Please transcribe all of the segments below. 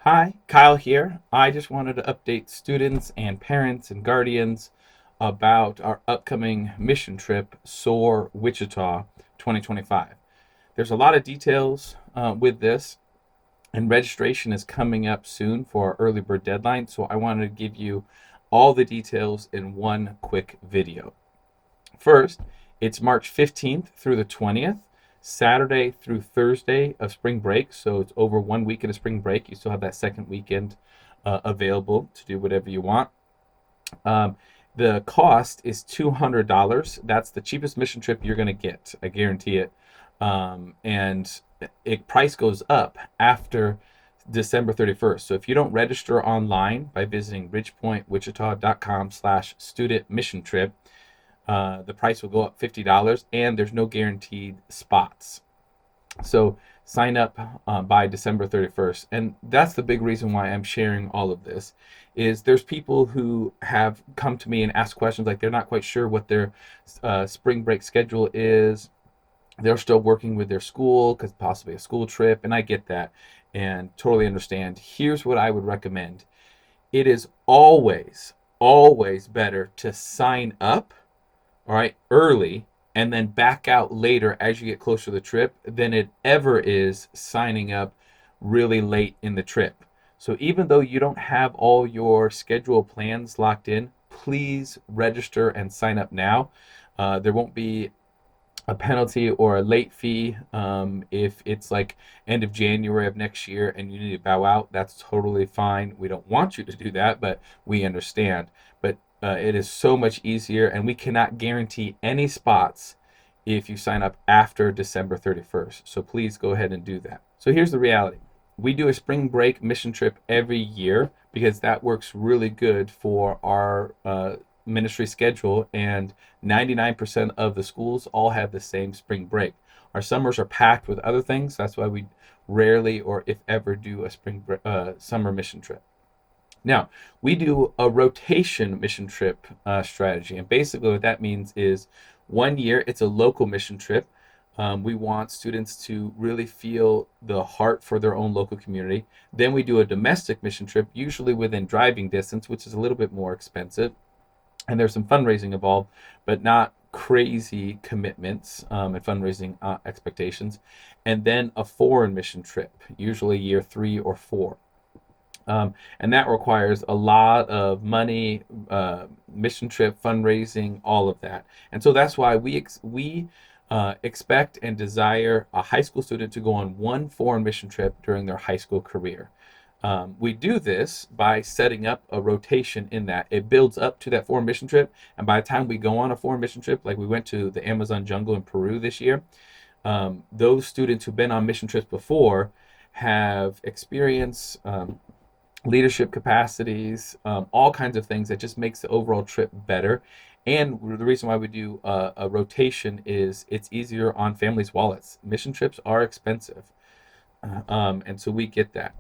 Hi, Kyle here. I just wanted to update students and parents and guardians about our upcoming mission trip, SOAR Wichita 2025. There's a lot of details with this, and registration is coming up soon for our early bird deadline, so I wanted to give you all the details in one quick video. First, it's March 15th through the 20th, Saturday through Thursday of spring break. So it's over 1 week of spring break. You still have that second weekend available to do whatever you want. Um, the cost is $200. That's the cheapest mission trip you're going to get. I guarantee it. And price goes up after December 31st. So if you don't register online by visiting ridgepointwichita.com/student mission trip, the price will go up $50, and there's no guaranteed spots. So sign up by December 31st. And that's the big reason why I'm sharing all of this is there's people who have come to me and asked questions like they're not quite sure what their spring break schedule is. They're still working with their school because possibly a school trip, and I get that and totally understand. Here's what I would recommend. It is always better to sign up, all right, early and then back out later as you get closer to the trip than it ever is signing up really late in the trip. So even though you don't have all your schedule plans locked in, please register and sign up now. There won't be a penalty or a late fee if it's like end of January of next year and you need to bow out. That's totally fine. We don't want you to do that, but we understand. But it is so much easier, and we cannot guarantee any spots if you sign up after December 31st. So please go ahead and do that. So here's the reality. We do a spring break mission trip every year because that works really good for our ministry schedule, and 99% of the schools all have the same spring break. Our summers are packed with other things. That's why we rarely or if ever do a summer mission trip. Now, we do a rotation mission trip strategy. And basically, what that means is 1 year, it's a local mission trip. We want students to really feel the heart for their own local community. Then we do a domestic mission trip, usually within driving distance, which is a little bit more expensive. And there's some fundraising involved, but not crazy commitments and fundraising expectations. And then a foreign mission trip, usually year 3 or 4. And that requires a lot of money, mission trip, fundraising, all of that. And so that's why we expect and desire a high school student to go on one foreign mission trip during their high school career. We do this by setting up a rotation in that. It builds up to that foreign mission trip, and by the time we go on a foreign mission trip, like we went to the Amazon jungle in Peru this year, those students who've been on mission trips before have experience leadership capacities, all kinds of things that just makes the overall trip better. And the reason why we do a rotation is it's easier on families' wallets. Mission trips are expensive, and so we get that.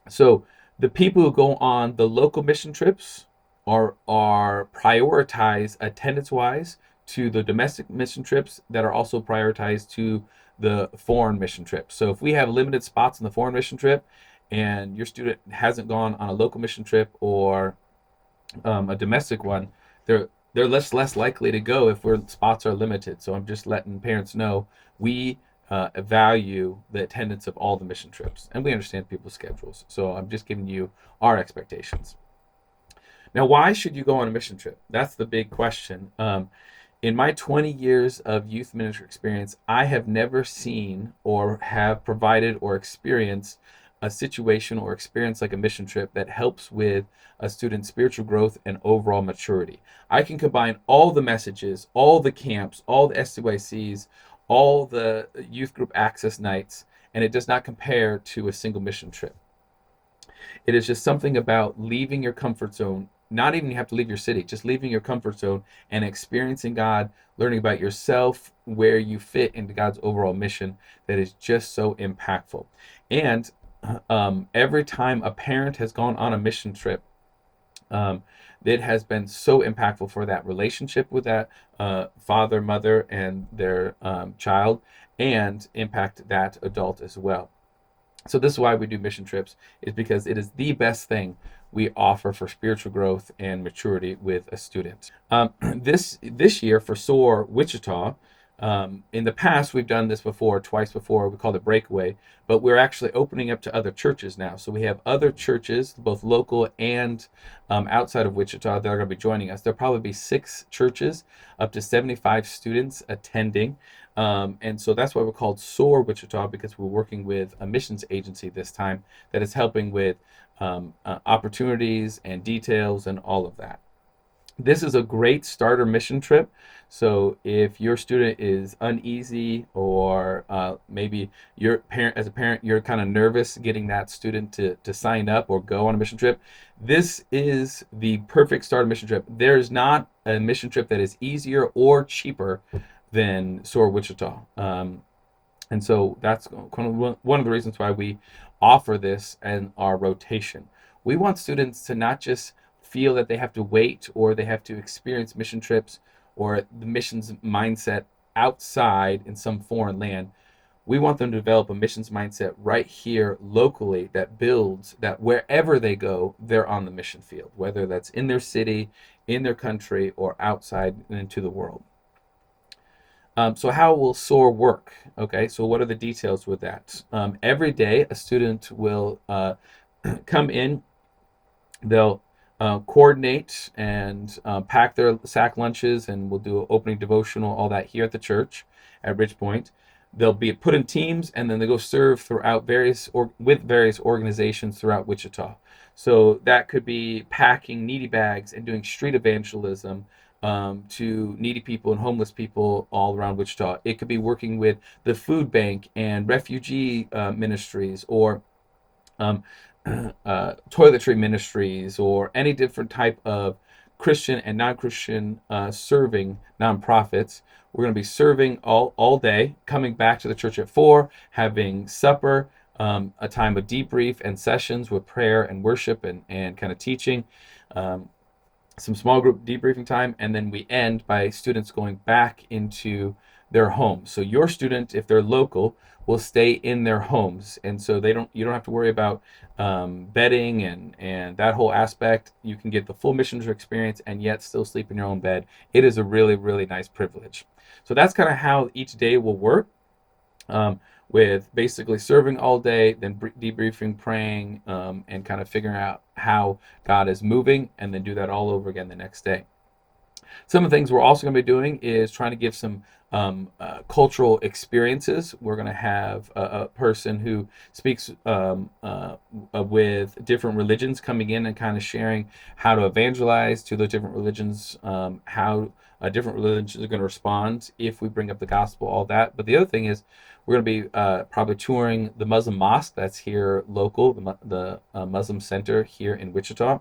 So the people who go on the local mission trips are prioritized attendance-wise to the domestic mission trips that are also prioritized to the foreign mission trip. So if we have limited spots in the foreign mission trip and your student hasn't gone on a local mission trip or a domestic one, they're less likely to go if spots are limited. So I'm just letting parents know we value the attendance of all the mission trips, and we understand people's schedules. So I'm just giving you our expectations. Now, why should you go on a mission trip? That's the big question. In my 20 years of youth ministry experience, I have never seen or have provided or experienced a situation or experience like a mission trip that helps with a student's spiritual growth and overall maturity. I can combine all the messages, all the camps, all the SCYCs, all the youth group access nights, and it does not compare to a single mission trip. It is just something about leaving your comfort zone. Not even you have to leave your city, just leaving your comfort zone and experiencing God, learning about yourself, where you fit into God's overall mission, that is just so impactful. And every time a parent has gone on a mission trip, it has been so impactful for that relationship with that father, mother, and their child, and impact that adult as well. So this is why we do mission trips, is because it is the best thing we offer for spiritual growth and maturity with a student. This year for SOAR Wichita, in the past we've done this before, twice before. We called it Breakaway, but we're actually opening up to other churches now. So we have other churches, both local and outside of Wichita, that are going to be joining us. There'll probably be 6 churches, up to 75 students attending. And so that's why we're called SOAR Wichita, because we're working with a missions agency this time that is helping with opportunities and details and all of that. This is a great starter mission trip. So if your student is uneasy, or maybe your parent, as a parent, you're kind of nervous getting that student to sign up or go on a mission trip, this is the perfect starter mission trip. There's not a mission trip that is easier or cheaper than SOAR Wichita. And so that's one of the reasons why we offer this and our rotation. We want students to not just feel that they have to wait or they have to experience mission trips or the missions mindset outside in some foreign land. We want them to develop a missions mindset right here locally that builds that wherever they go, they're on the mission field, whether that's in their city, in their country, or outside into the world. So how will SOAR work? Okay, so what are the details with that? Every day, a student will come in. They'll coordinate and pack their sack lunches, and we'll do opening devotional, all that here at the church at Ridgepoint. They'll be put in teams, and then they go serve throughout with various organizations throughout Wichita. So that could be packing needy bags and doing street evangelism to needy people and homeless people all around Wichita. It could be working with the food bank and refugee ministries, or um, toiletry ministries, or any different type of Christian and non-Christian serving nonprofits. We're going to be serving all day, coming back to the church at 4, having supper, a time of debrief and sessions with prayer and worship and kind of teaching. Some small group debriefing time, and then we end by students going back into their homes. So your student, if they're local, will stay in their homes, and so you don't have to worry about bedding and that whole aspect. You can get the full missions experience and yet still sleep in your own bed. It is a really, really nice privilege. So that's kind of how each day will work. With basically serving all day, then debriefing, praying, and kind of figuring out how God is moving, and then do that all over again the next day. Some of the things we're also going to be doing is trying to give some cultural experiences. We're going to have a person who speaks with different religions coming in and kind of sharing how to evangelize to those different religions, how different religions are going to respond if we bring up the gospel, all that. But the other thing is we're going to be probably touring the Muslim mosque that's here local, the Muslim center here in Wichita.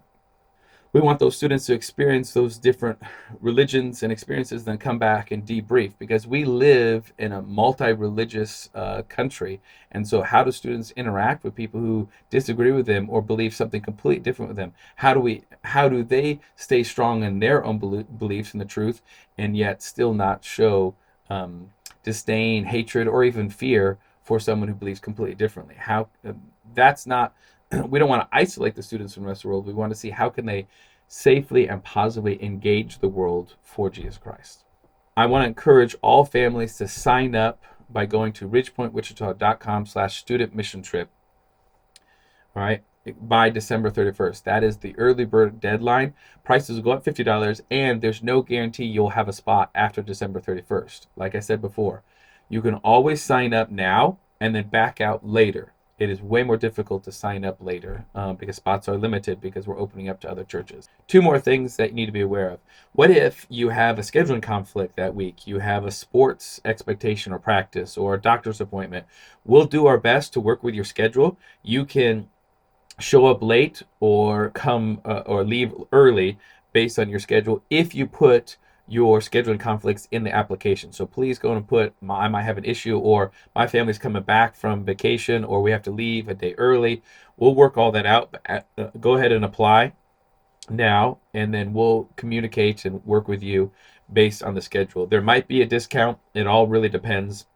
We want those students to experience those different religions and experiences, then come back and debrief, because we live in a multi-religious country. And so how do students interact with people who disagree with them or believe something completely different with them? How do they stay strong in their own beliefs in the truth, and yet still not show disdain, hatred, or even fear for someone who believes completely differently? That's not we don't want to isolate the students from the rest of the world. We want to see how can they safely and positively engage the world for Jesus Christ. I want to encourage all families to sign up by going to ridgepointwichita.com/student mission trip. All right, by December 31st. That is the early bird deadline. Prices will go up $50, and there's no guarantee you'll have a spot after December 31st. Like I said before, you can always sign up now and then back out later. It is way more difficult to sign up later because spots are limited, because we're opening up to other churches. 2 more things that you need to be aware of. What if you have a scheduling conflict that week? You have a sports expectation or practice or a doctor's appointment. We'll do our best to work with your schedule. You can show up late or come or leave early based on your schedule if you put your scheduling conflicts in the application. So please go and put, I might have an issue, or my family's coming back from vacation, or we have to leave a day early. We'll work all that out. But go ahead and apply now, and then we'll communicate and work with you based on the schedule. There might be a discount. It all really depends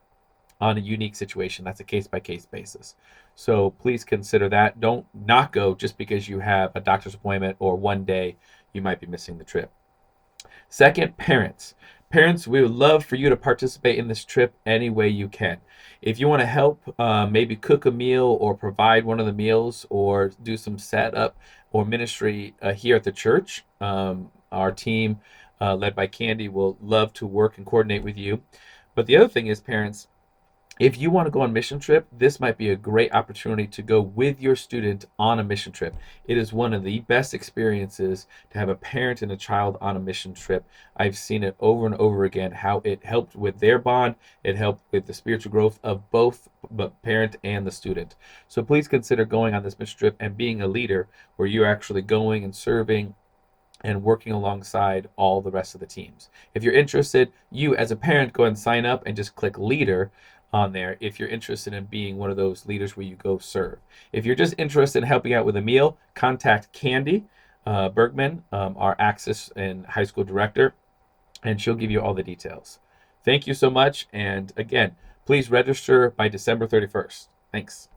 on a unique situation. That's a case by case basis. So please consider that. Don't not go just because you have a doctor's appointment or one day you might be missing the trip. Second, parents. Parents, we would love for you to participate in this trip any way you can. If you want to help, maybe cook a meal or provide one of the meals or do some setup or ministry here at the church, our team, led by Candy, will love to work and coordinate with you. But the other thing is, parents, if you want to go on a mission trip, this might be a great opportunity to go with your student on a mission trip. It is one of the best experiences to have a parent and a child on a mission trip. I've seen it over and over again, how it helped with their bond. It helped with the spiritual growth of both the parent and the student. So please consider going on this mission trip and being a leader where you're actually going and serving and working alongside all the rest of the teams. If you're interested, you as a parent go and sign up and just click leader on there if you're interested in being one of those leaders where you go serve. If you're just interested in helping out with a meal, contact Candy Bergman, our Access and High School Director, and she'll give you all the details. Thank you so much, and again, please register by December 31st. Thanks.